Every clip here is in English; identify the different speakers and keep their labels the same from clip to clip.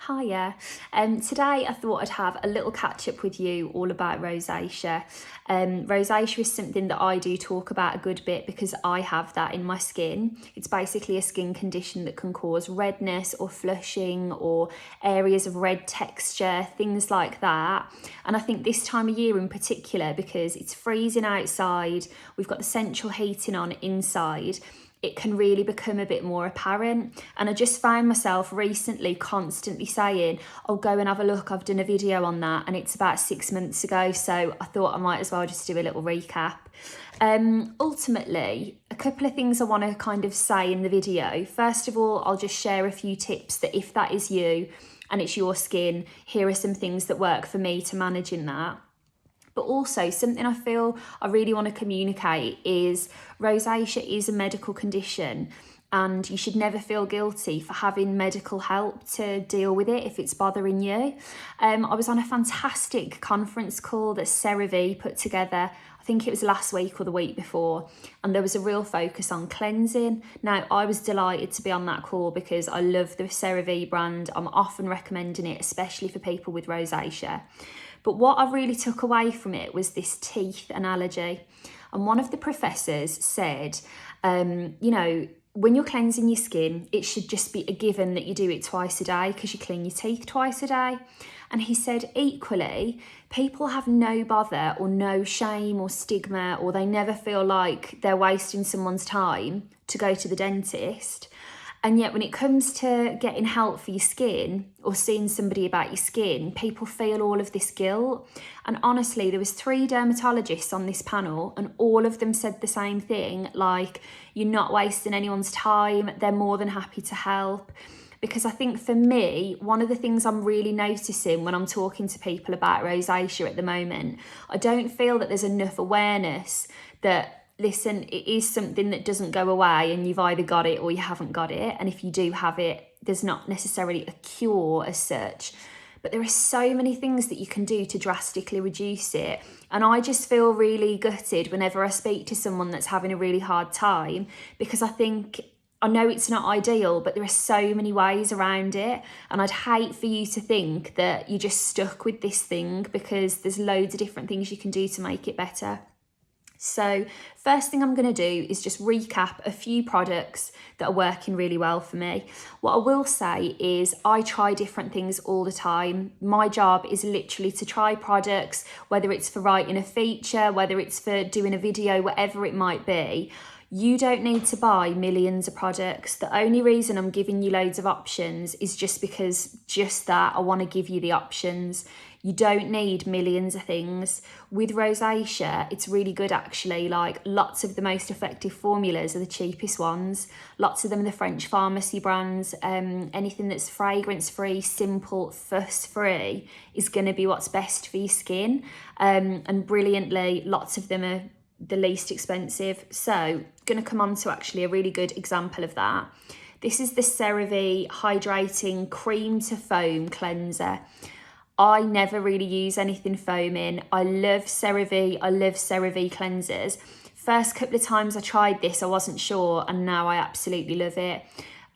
Speaker 1: Hiya. Today I thought I'd have a little catch up with you all about rosacea. Rosacea is something that I do talk about a good bit because I have that in my skin. It's basically a skin condition that can cause redness or flushing or areas of red texture, things like that. And I think this time of year in particular, because it's freezing outside, we've got the central heating on inside, it can really become a bit more apparent. And I just found myself recently constantly saying, oh, go and have a look, I've done a video on that, and it's about 6 months ago, so I thought I might as well just do a little recap. Ultimately, a couple of things I want to kind of say in the video. First of all, I'll just share a few tips that if that is you and it's your skin, here are some things that work for me to managing that. But also something I feel I really want to communicate is rosacea is a medical condition and you should never feel guilty for having medical help to deal with it if it's bothering you. I was on a fantastic conference call that CeraVe put together. I think it was last week or the week before, and there was a real focus on cleansing. Now, I was delighted to be on that call because I love the CeraVe brand. I'm often recommending it, especially for people with rosacea. But what I really took away from it was this teeth analogy. And one of the professors said, when you're cleansing your skin, it should just be a given that you do it twice a day because you clean your teeth twice a day. And he said, equally, people have no bother or no shame or stigma, or they never feel like they're wasting someone's time to go to the dentist. And yet when it comes to getting help for your skin or seeing somebody about your skin, people feel all of this guilt. And honestly, there was 3 dermatologists on this panel and all of them said the same thing, like, you're not wasting anyone's time, they're more than happy to help. Because I think for me, one of the things I'm really noticing when I'm talking to people about rosacea at the moment, I don't feel that there's enough awareness that, listen, it is something that doesn't go away and you've either got it or you haven't got it. And if you do have it, there's not necessarily a cure as such. But there are so many things that you can do to drastically reduce it. And I just feel really gutted whenever I speak to someone that's having a really hard time, because I know it's not ideal, but there are so many ways around it. And I'd hate for you to think that you're just stuck with this thing, because there's loads of different things you can do to make it better. So first thing I'm going to do is just recap a few products that are working really well for me. What I will say is I try different things all the time. My job is literally to try products, whether it's for writing a feature, whether it's for doing a video, whatever it might be. You don't need to buy millions of products. The only reason I'm giving you loads of options is just because I want to give you the options. You don't need millions of things. With rosacea, it's really good actually. Like, lots of the most effective formulas are the cheapest ones. Lots of them are the French pharmacy brands. Anything that's fragrance-free, simple, fuss-free is going to be what's best for your skin. And brilliantly, lots of them are the least expensive. So, going to come on to actually a really good example of that. This is the CeraVe Hydrating Cream to Foam Cleanser. I never really use anything foaming. I love CeraVe. I love CeraVe cleansers. First couple of times I tried this, I wasn't sure, and now I absolutely love it.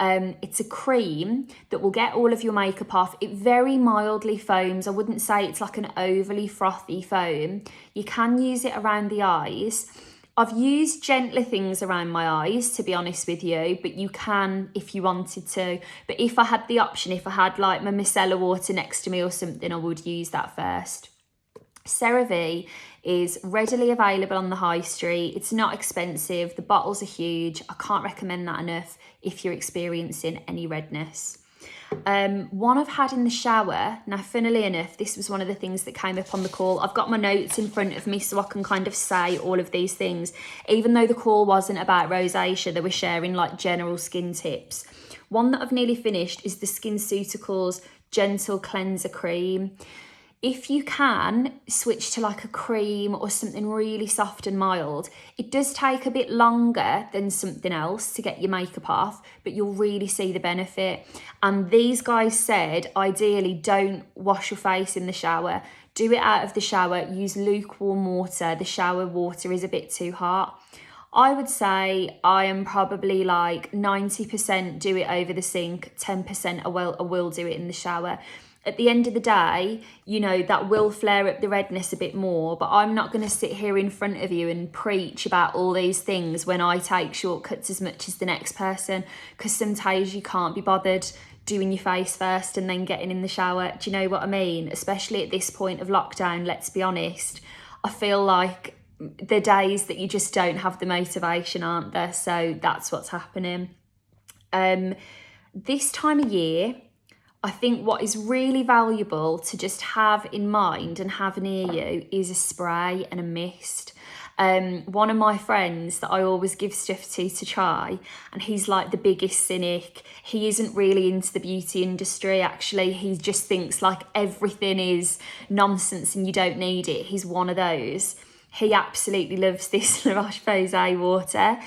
Speaker 1: It's a cream that will get all of your makeup off. It very mildly foams. I wouldn't say it's like an overly frothy foam. You can use it around the eyes. I've used gentler things around my eyes, to be honest with you, but you can if you wanted to. But if I had the option, if I had like my micellar water next to me or something, I would use that first. CeraVe is readily available on the high street. It's not expensive. The bottles are huge. I can't recommend that enough if you're experiencing any redness. One I've had in the shower. Now, funnily enough, this was one of the things that came up on the call. I've got my notes in front of me so I can kind of say all of these things. Even though the call wasn't about rosacea, they were sharing like general skin tips. One that I've nearly finished is the SkinCeuticals Gentle Cleanser Cream. If you can switch to like a cream or something really soft and mild, it does take a bit longer than something else to get your makeup off, but you'll really see the benefit. And these guys said, ideally, don't wash your face in the shower. Do it out of the shower. Use lukewarm water. The shower water is a bit too hot. I would say I am probably like 90% do it over the sink, 10% I will do it in the shower. At the end of the day, you know, that will flare up the redness a bit more, but I'm not going to sit here in front of you and preach about all these things when I take shortcuts as much as the next person, because sometimes you can't be bothered doing your face first and then getting in the shower. Do you know what I mean? Especially at this point of lockdown, let's be honest. I feel like the days that you just don't have the motivation, aren't there? So that's what's happening. This time of year, I think what is really valuable to just have in mind and have near you is a spray and a mist. One of my friends that I always give stuff to try, and he's like the biggest cynic. He isn't really into the beauty industry, actually. He just thinks like everything is nonsense and you don't need it. He's one of those. He absolutely loves this La Roche-Posay water.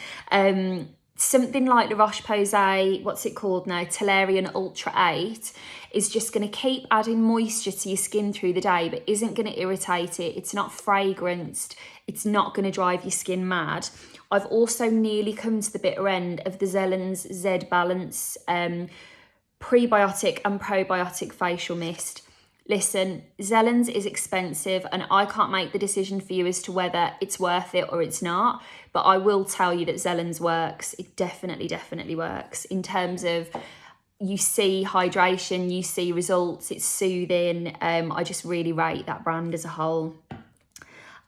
Speaker 1: Something like La Roche-Posay, what's it called now? Tolerian Ultra 8 is just going to keep adding moisture to your skin through the day, but isn't going to irritate it. It's not fragranced. It's not going to drive your skin mad. I've also nearly come to the bitter end of the Zellen's Z Balance prebiotic and probiotic facial mist. Listen, Zellen's is expensive and I can't make the decision for you as to whether it's worth it or it's not, but I will tell you that Zellen's works. It definitely works in terms of you see hydration, you see results, it's soothing. I just really rate that brand as a whole.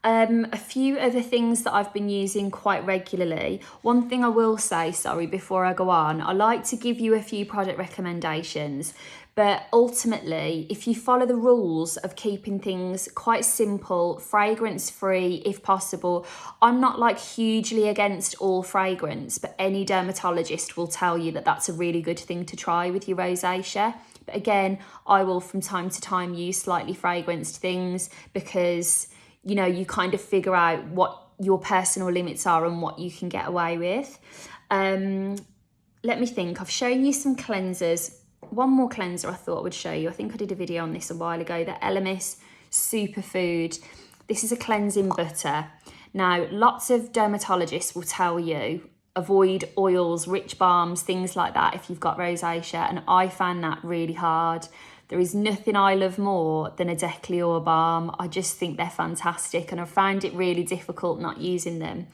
Speaker 1: A few other things that I've been using quite regularly. One thing I will say, sorry, before I go on, I like to give you a few product recommendations, but ultimately, if you follow the rules of keeping things quite simple, fragrance-free if possible, I'm not like hugely against all fragrance, but any dermatologist will tell you that that's a really good thing to try with your rosacea. But again, I will from time to time use slightly fragranced things because, you know, you kind of figure out what your personal limits are and what you can get away with. Let me think. I've shown you some cleansers. One more cleanser I thought I would show you. I think I did a video on this a while ago. The Elemis Superfood. This is a cleansing butter. Now, lots of dermatologists will tell you avoid oils, rich balms, things like that if you've got rosacea, and I found that really hard. There is nothing I love more than a Declior balm. I just think they're fantastic and I found it really difficult not using them.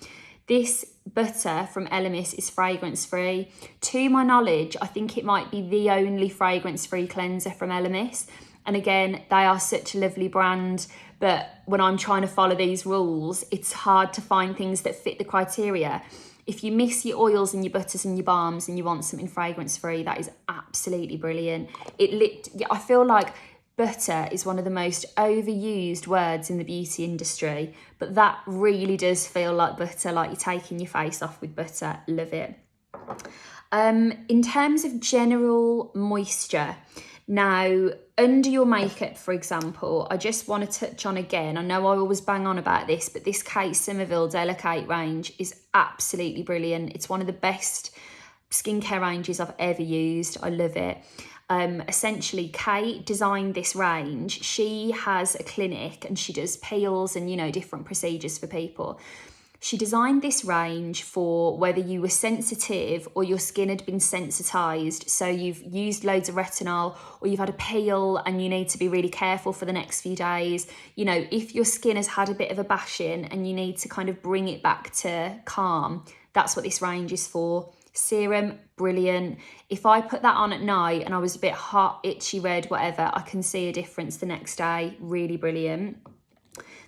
Speaker 1: This butter from Elemis is fragrance-free. To my knowledge, I think it might be the only fragrance-free cleanser from Elemis. And again, they are such a lovely brand, but when I'm trying to follow these rules, it's hard to find things that fit the criteria. If you miss your oils and your butters and your balms and you want something fragrance-free, that is absolutely brilliant. I feel like butter is one of the most overused words in the beauty industry, but that really does feel like butter, like you're taking your face off with butter. Love it. In terms of general moisture, now under your makeup, for example, I just want to touch on again, I know I always bang on about this, but this Kate Somerville Delicate range is absolutely brilliant. It's one of the best skincare ranges I've ever used. I love it. Essentially, Kate designed this range. She has a clinic and she does peels and, you know, different procedures for people. She designed this range for whether you were sensitive or your skin had been sensitized. So you've used loads of retinol or you've had a peel and you need to be really careful for the next few days. You know, if your skin has had a bit of a bashing and you need to kind of bring it back to calm, that's what this range is for. Serum, brilliant. If I put that on at night and I was a bit hot, itchy, red, whatever, I can see a difference the next day. Really brilliant.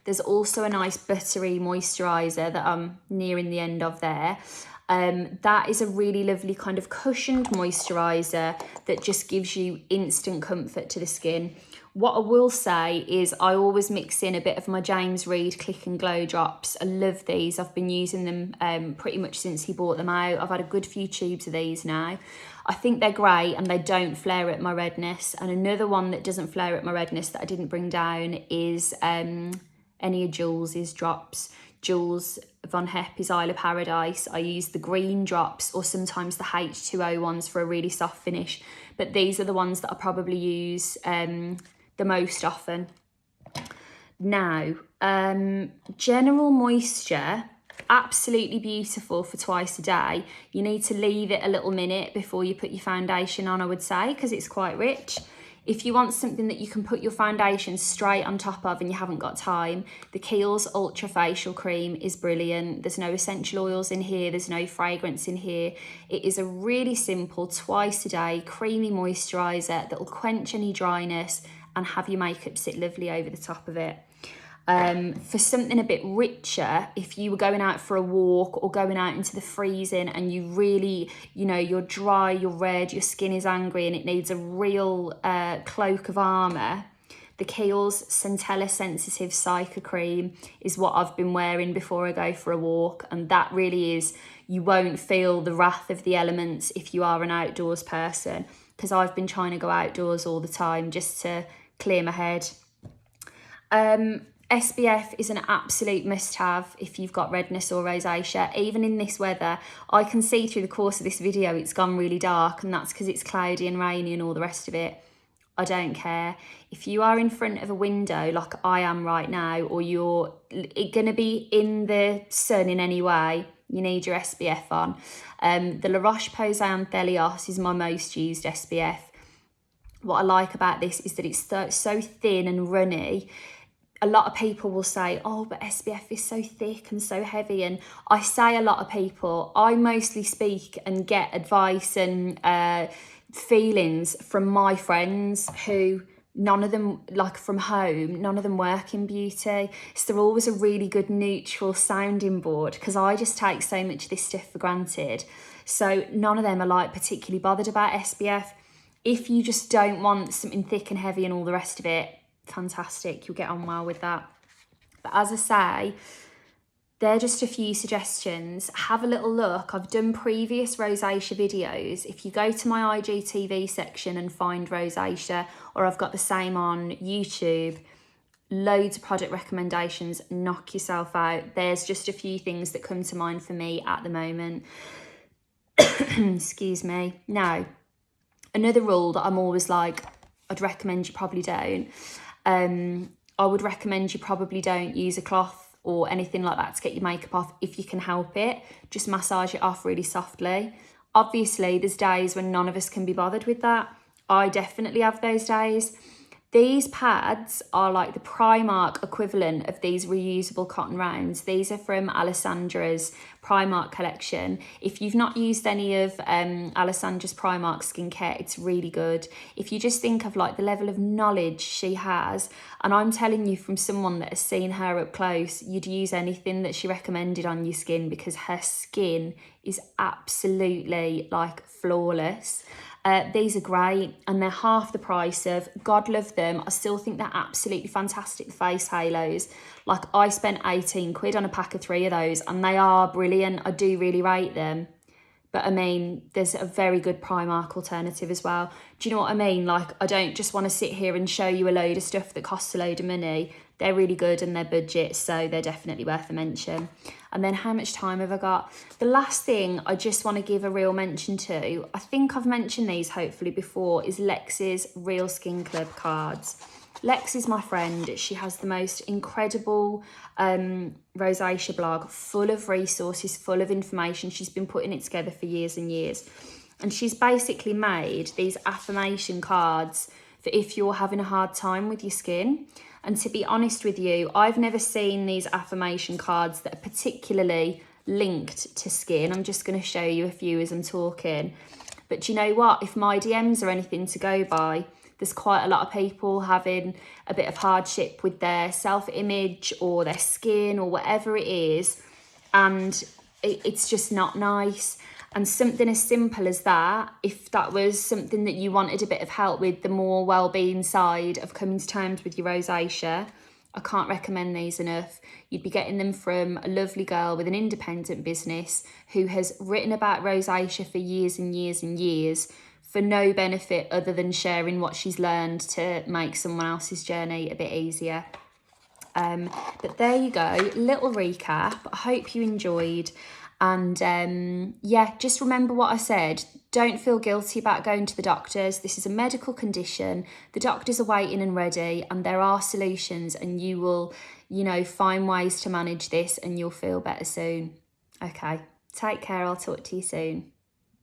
Speaker 1: There's also a nice buttery moisturiser that I'm nearing the end of there. That is a really lovely kind of cushioned moisturiser that just gives you instant comfort to the skin. What I will say is I always mix in a bit of my James Read Click and Glow drops. I love these. I've been using them pretty much since he bought them out. I've had a good few tubes of these now. I think they're great and they don't flare up my redness. And another one that doesn't flare up my redness that I didn't bring down is any of Jules's drops. Jules Von Hepp's Isle of Paradise. I use the green drops or sometimes the H2O ones for a really soft finish. But these are the ones that I probably use the most often. Now, general moisture, Absolutely beautiful for twice a day. You need to leave it a little minute before you put your foundation on, I would say, because it's quite rich. If you want something that you can put your foundation straight on top of and you haven't got time, the Kiehl's Ultra Facial Cream is brilliant. There's no essential oils in here, there's no fragrance in here. It is a really simple twice a day creamy moisturiser that will quench any dryness and have your makeup sit lovely over the top of it. For something a bit richer, if you were going out for a walk or going out into the freezing and you really, you're dry, you're red, your skin is angry and it needs a real cloak of armour, the Kiehl's Centella Sensitive Cica Cream is what I've been wearing before I go for a walk, and that really is, you won't feel the wrath of the elements if you are an outdoors person, because I've been trying to go outdoors all the time just to clear my head. SPF is an absolute must-have if you've got redness or rosacea. Even in this weather, I can see through the course of this video it's gone really dark, and that's because it's cloudy and rainy and all the rest of it. I don't care. If you are in front of a window like I am right now, or you're going to be in the sun in any way, you need your SPF on. The La Roche-Posay Thelios is my most used SPF. What I like about this is that it's so thin and runny. A lot of people will say, oh, but SPF is so thick and so heavy. And I say a lot of people, I mostly speak and get advice and feelings from my friends who, none of them, like from home, none of them work in beauty. So they're always a really good neutral sounding board, because I just take so much of this stuff for granted. So none of them are like particularly bothered about SPF. If you just don't want something thick and heavy and all the rest of it, fantastic, you'll get on well with that. But as I say, they're just a few suggestions. Have a little look. I've done previous rosacea videos. If you go to my IGTV section and find rosacea, or I've got the same on YouTube, loads of product recommendations, knock yourself out. There's just a few things that come to mind for me at the moment. Excuse me. Now, another rule that I'm always like, I'd recommend you probably don't. I would recommend you probably don't use a cloth or anything like that to get your makeup off if you can help it. Just massage it off really softly. Obviously, there's days when none of us can be bothered with that. I definitely have those days. These pads are like the Primark equivalent of these reusable cotton rounds. These are from Alessandra's Primark collection. If you've not used any of Alessandra's Primark skincare, it's really good. If you just think of like the level of knowledge she has, and I'm telling you from someone that has seen her up close, you'd use anything that she recommended on your skin, because her skin is absolutely like flawless. These are great, and they're half the price of, God love them, I still think they're absolutely fantastic face halos. Like, I spent 18 quid on a pack of 3 of those, and they are brilliant. I do really rate them. But I mean, there's a very good Primark alternative as well. Do you know what I mean? Like, I don't just want to sit here and show you a load of stuff that costs a load of money. They're really good and they're budget, so they're definitely worth a mention. And then how much time have I got? The last thing I just want to give a real mention to, I think I've mentioned these hopefully before, is Lex's Real Skin Club cards. Lex is my friend. She has the most incredible rosacea blog, full of resources, full of information. She's been putting it together for years and years. And she's basically made these affirmation cards for if you're having a hard time with your skin. And to be honest with you, I've never seen these affirmation cards that are particularly linked to skin. I'm just going to show you a few as I'm talking. But do you know what? If my DMs are anything to go by, there's quite a lot of people having a bit of hardship with their self-image or their skin or whatever it is. And it's just not nice. And something as simple as that, if that was something that you wanted a bit of help with, the more well-being side of coming to terms with your rosacea, I can't recommend these enough. You'd be getting them from a lovely girl with an independent business who has written about rosacea for years and years and years for no benefit other than sharing what she's learned to make someone else's journey a bit easier. But there you go, little recap. I hope you enjoyed. And yeah, just remember what I said. Don't feel guilty about going to the doctors. This is a medical condition. The doctors are waiting and ready, and there are solutions, and you will you know, find ways to manage this and you'll feel better soon. Okay, take care. I'll talk to you soon.